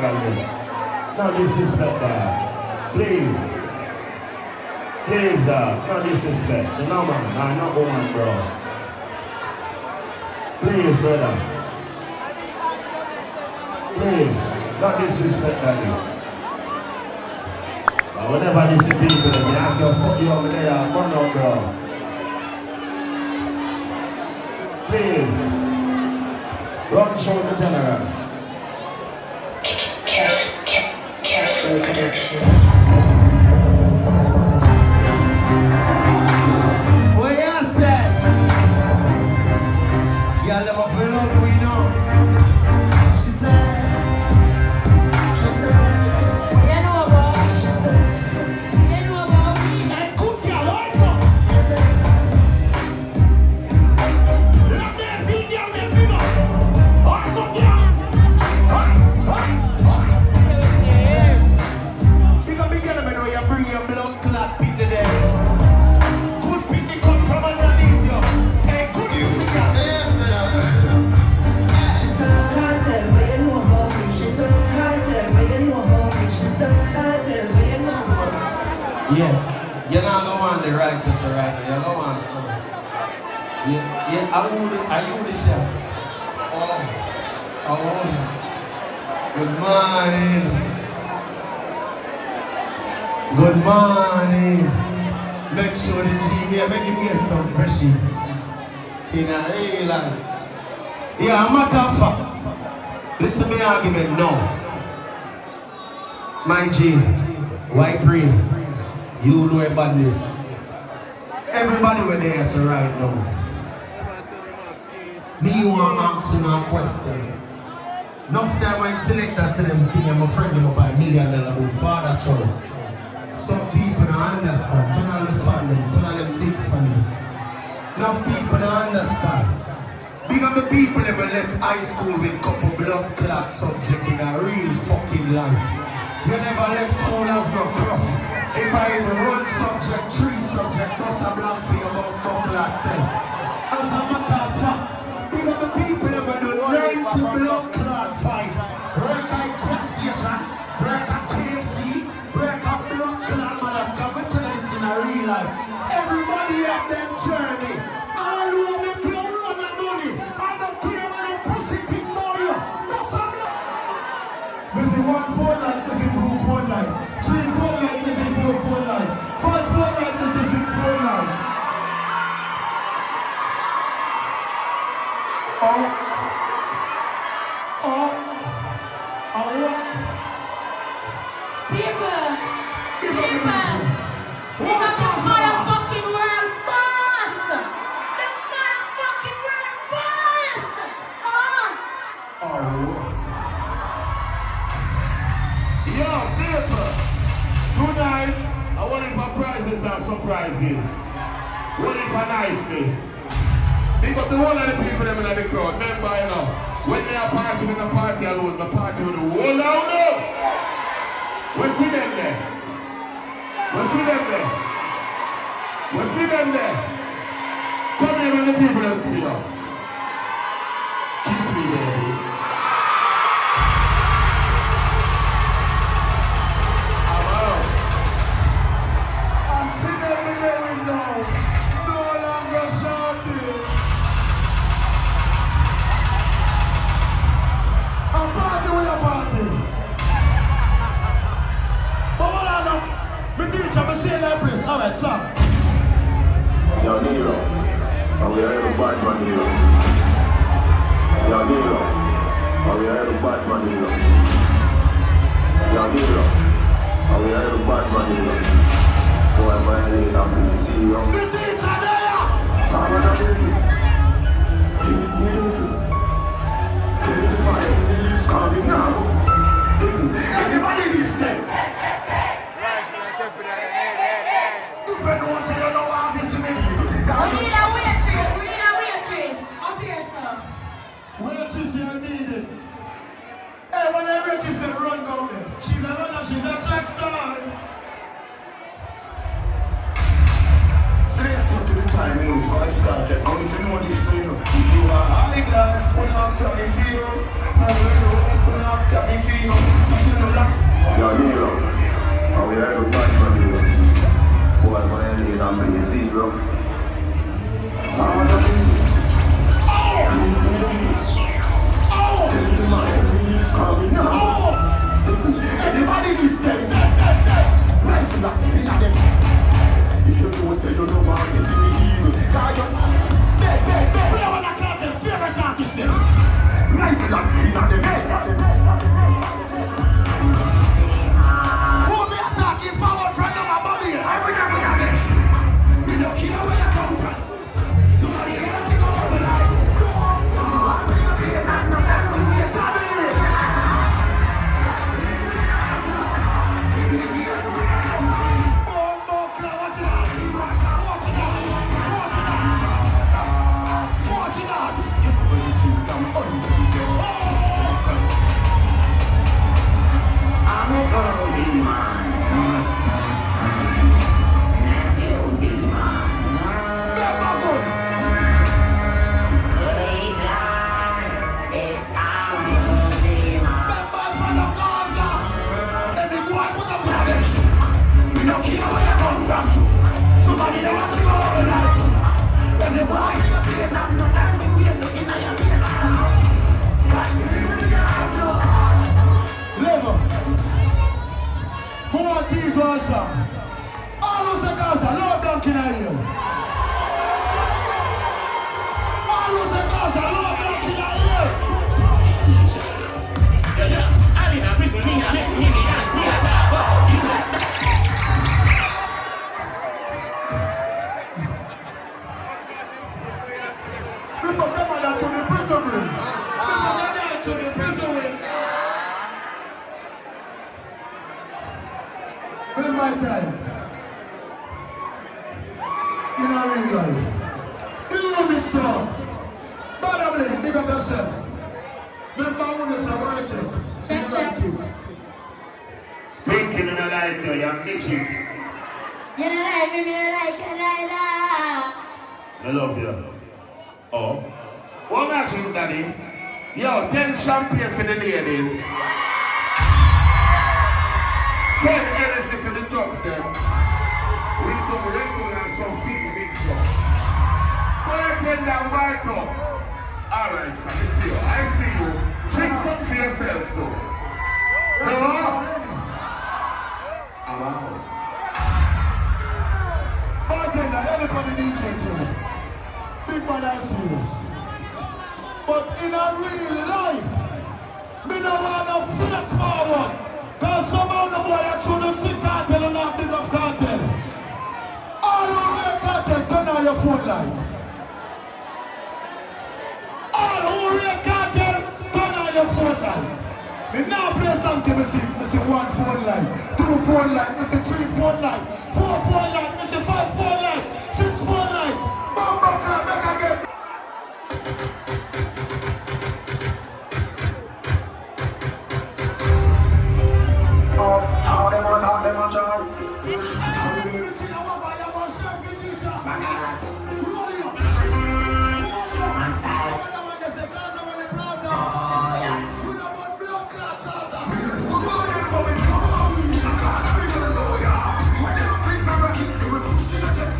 struggling. No disrespect that. Please. Please, no disrespect. No man, I'm not woman, bro. Please, brother. Please, not disrespect daddy. But whenever they see people, they have to fuck you up there, burn up, bro. Please. Run show the general. Careful production. What you say? Y'all never feel love, we know. She says, you know about, she says, you know about, she ain't good girl, right now. Let that thing down there, people. Right now, girl. She got big element where you bring your blood clot pin today. Good pin the cut from underneath you. Hey, good you see that? Yes, she said, Kartel, what you know about me? She said, Kartel, what you know about me? She said, Kartel, what you know about me? yeah, you're not going on the right place right now. You're going on stuff. Yeah, I would say, good morning. Good morning. Make sure the team here, make him get some freshy. In a real life. Yeah, matter of fact. Listen to me argument now. My G, why pray? You know a badness. Everybody were there so right now. Me want to ask you a question. Enough time when selector say them thing, I'm a friend them up $1 million about father child. Some people don't understand. Turn all the family, turn all them big family. Enough people don't understand. Big up the people that were left high school with couple blood clot subject in a real fucking life. You never left school as no cruff. If I even run subject, 3 subject, plus a blank for your mouth, couple clot cell. As a matter of fact, big up the people that were the right to blood clot fight. Break a gas station, break a KFC, break a blood clot Madagascar. We tell this in a real life. Everybody have their journey. All who make you run the money. I don't care when a pussy pick more you. That's a blood. Missing 1 fortnight, missing 2 fortnight, 3 fortnight, missing 4 fortnight, 5 fortnight, missing 6 fortnight. People, they got the motherfucking world boss! The motherfucking world boss! Yo, people, tonight, I want to put prizes and surprises. One for niceness. Big up the whole of the people them in the crowd. Remember, you know, when they are partying in the party alone, the party with the whole out. We see them there. We see them there. We see them there. Come here when the people don't see you. Kiss me, baby. I see them in the window. No longer shouting. A party with a party. But what I know, me teacher, me say that place. Alright, son. Yo, Nero, and we are the bad man hero. Yo, Nero, and we are the bad man hero. Yo, Nero, and we are the bad man hero. Who am I later, please see you? Me teacher there! Father, I'm moving. Moving. It's coming now. Anybody this day? If I don't say you know how this is me. We need a waitress, up here, sir. Waitress you needed. Hey, when I register the run down there, she's a runner, she's a track star. Straight up to the time when this vibe started. And if you know this swing, if you are high class, one half time feel. And when you have time feel. that in a them. If you know say you know what is in the evil, cause you beg. We are a cartel, favorite artist them. Rise it up in a them. Who me attacking forward from them above here? I will never get this. We don't care where you come from. Somebody here to go over like. Go on, bring up here, not no time we waste. Somebody that have to go over like when the boy in your place, not no time we waste looking at your face. But you really have no heart. Level. Who want these awesome? All who's a Gaza, Lord Duncan are you. All who's a Gaza, Lord Duncan are you. Yeah, I didn't prison me, I make me dance, me a talk about you must. In my time, in a real life, do you want it so? Badabling, big up yourself. Remember when you say, check. Thinking in a like you, you're midget. You don't like me, you like it neither. I love you. Oh. What matching, Daddy? Yo, 10 champagne for the ladies. 10 Hennessy for the dogs then. With some Red Bull and some city mix up. Bartender white off. Alright, son, I see you. I see you. Drink something for yourself though. No? I'm out. Bartender, everybody DJ play. Big man and serious. But in a real life, me no want to fake forward. Cause somehow the boy are trying to see cartel and not big up cartel. All who real cartel, turn on your phone line. All who real cartel, turn on your phone line. Me now play something, me see 1 phone line, 2 phone line, me see 3 phone line, 4 phone line, me see 5 phone line, 6 phone line. Bumbo can make again. How them a try? Just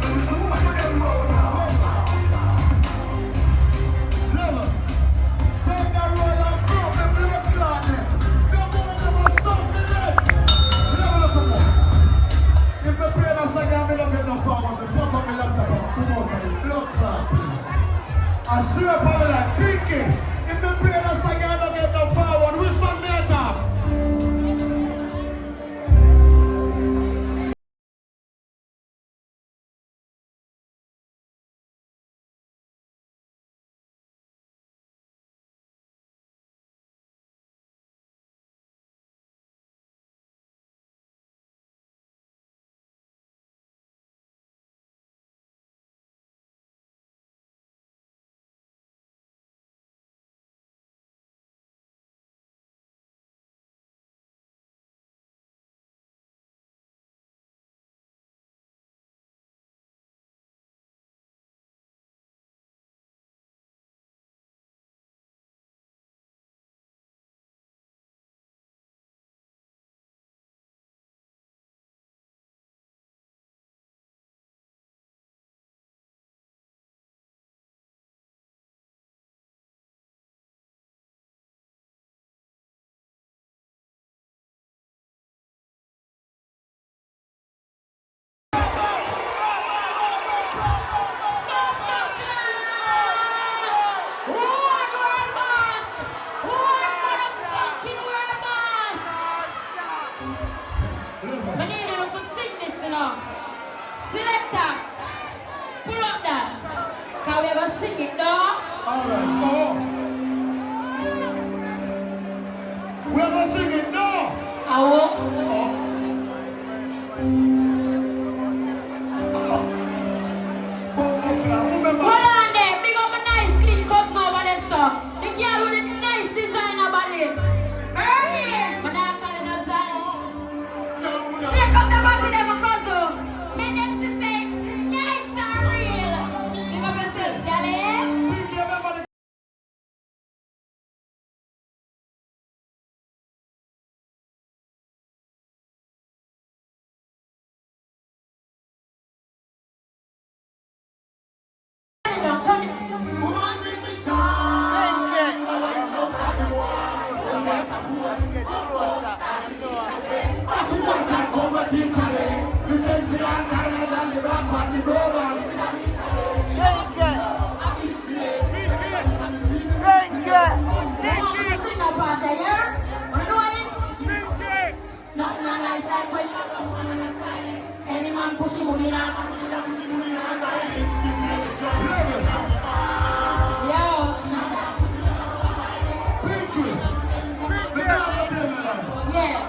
Alright, oh. We're gonna sing it now. Awo. Hold on there. Big up a nice clean cousin over there, sir. The girl with the nice designer body. Early. But I call it a sign. Shake up the body, them cousin. Make them see say, nice and real. Big up yourself, girl, eh? Any man pushing me now. Yeah.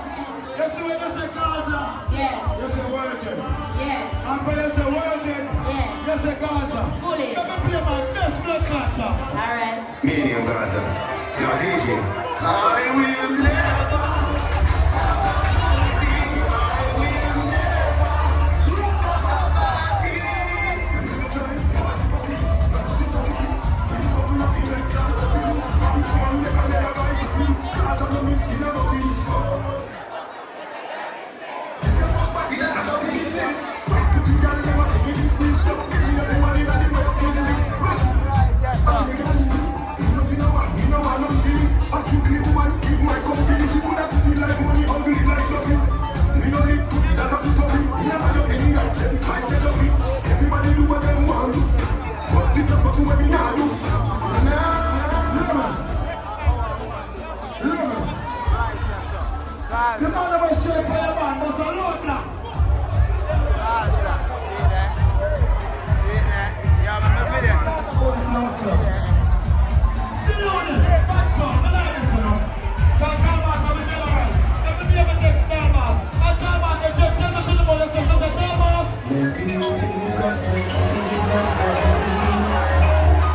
Yes, you say Gaza. Yeah. You say Virgin. Yeah. And when you say Virgin, Yeah. you say Gaza. Fully. Let me play my best blood class. Alright. Me and Gaza. You're DJ. I will never. Everybody do what they want, but this is what we now do. The man of a shake for your man, that's a lot now.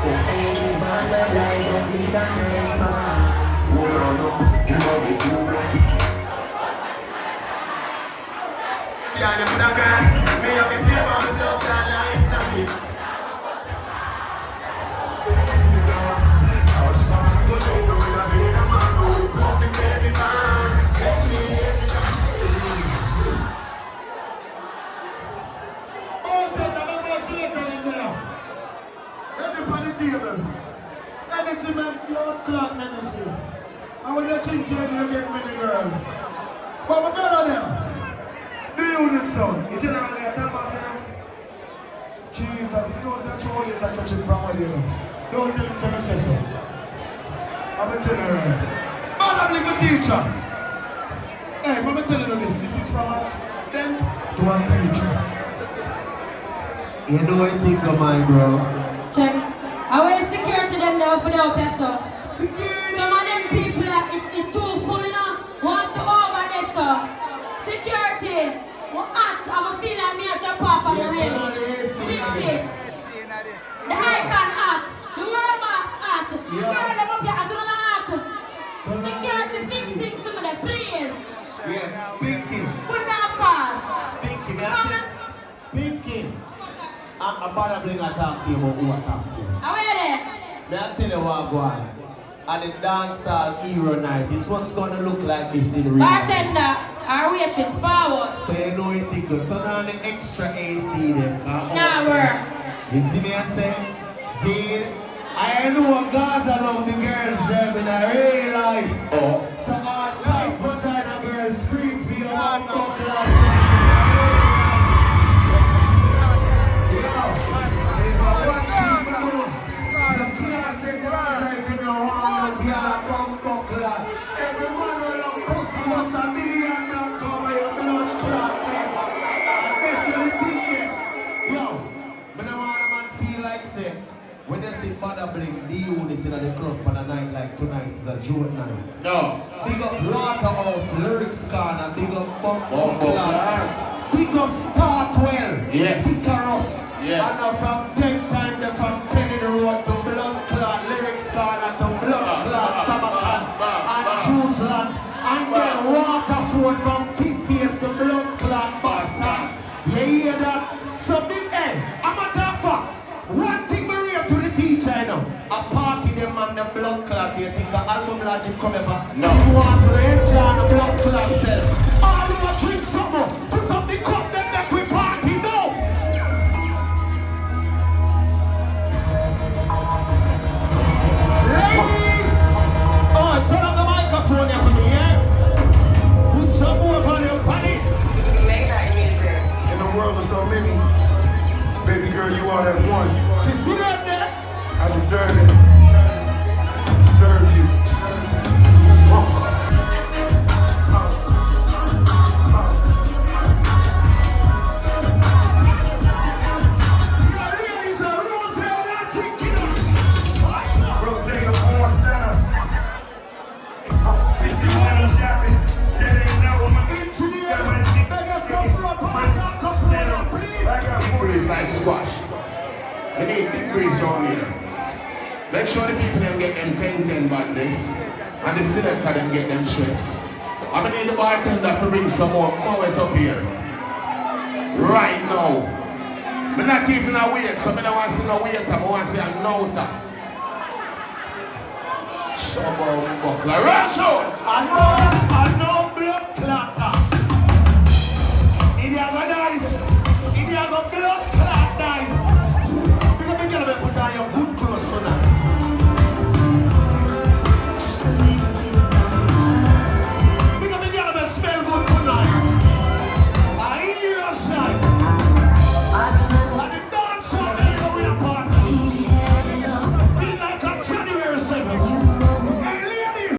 Say any man that I don't need a next man. No, you know we do right. Yeah, you put a grand. Me have this name on the dog that like Tommy. And when you think you get many girls. But my girl them, the unit sound. You generally a time as them. Jesus, because the trolley is a catching from where you know. Don't tell him to say so. I'm telling you right. Man, I'm like my teacher. Hey, I'm telling you this. This is from us. Then to one preacher. You know what I think of my bro? Check. I will security them there for the oppressor. Security. Some of them people are it too full, you know, want to over this, sir. Security. What act? I'm a feel like me a jump up on the railing. Fix it. The icon act. The world mass act. The girl them up here, I don't know act. Security, fix things to me, there, please. Yeah, Pinky. Quick and fast. Pinky, Come in. Pinky. I'm about to bring a talk to you about who I talk to. Are we there? May I tell you what, go on. At the Dancehall Hero Night, this what's gonna look like this in real life. Bartender, our waitress forward. So you know it, you go turn on the extra AC then. Nah, work. You see me I say? See, I know what Gaza love the girls them in a real life. Oh. So all tight vagina girls scream for your mouth buckle. When you see bad wanna bring the unit in the club on a night like tonight is a joke night. No. Big up Waterhouse, Lyrics Corner, big up Bumbo Clad. Big up Startwell, Yes. Icarus, Yeah. and now from 10 time they're from Penny the Road to Blood Clot, Lyrics Corner to Blood Clot, Sabacan, and Jerusalem, and then Waterford from Fifth Face to Blood Clot, Bastard. You hear that? So big end, I'm a tougher. One thing we real to the teacher, you know, a party them and the blood clots, you think the album logic come ever? No. You want to enjoy the blood clot cell. All you want to drink something, put up the cup, then make we party now. Ladies! Oh, turn on the microphone here for me, yeah? Put some more on your body. In the world of so many, baby girl, you are that one. She see that there? I deserve it. Serve you. Ladies are rose and that chicken. Rosé a porn star. 51 on shopping. That ain't no one. Big breeze like squash. We need big breeze around here. Make sure the people them get them 10-10 badness and the selector them get them strips. I'm gonna need the bartender to bring some more it up here. Right now. I'm not even a wait, so I don't want to see no waiter, I want to see a nouta. Showboat buckler. Run shows!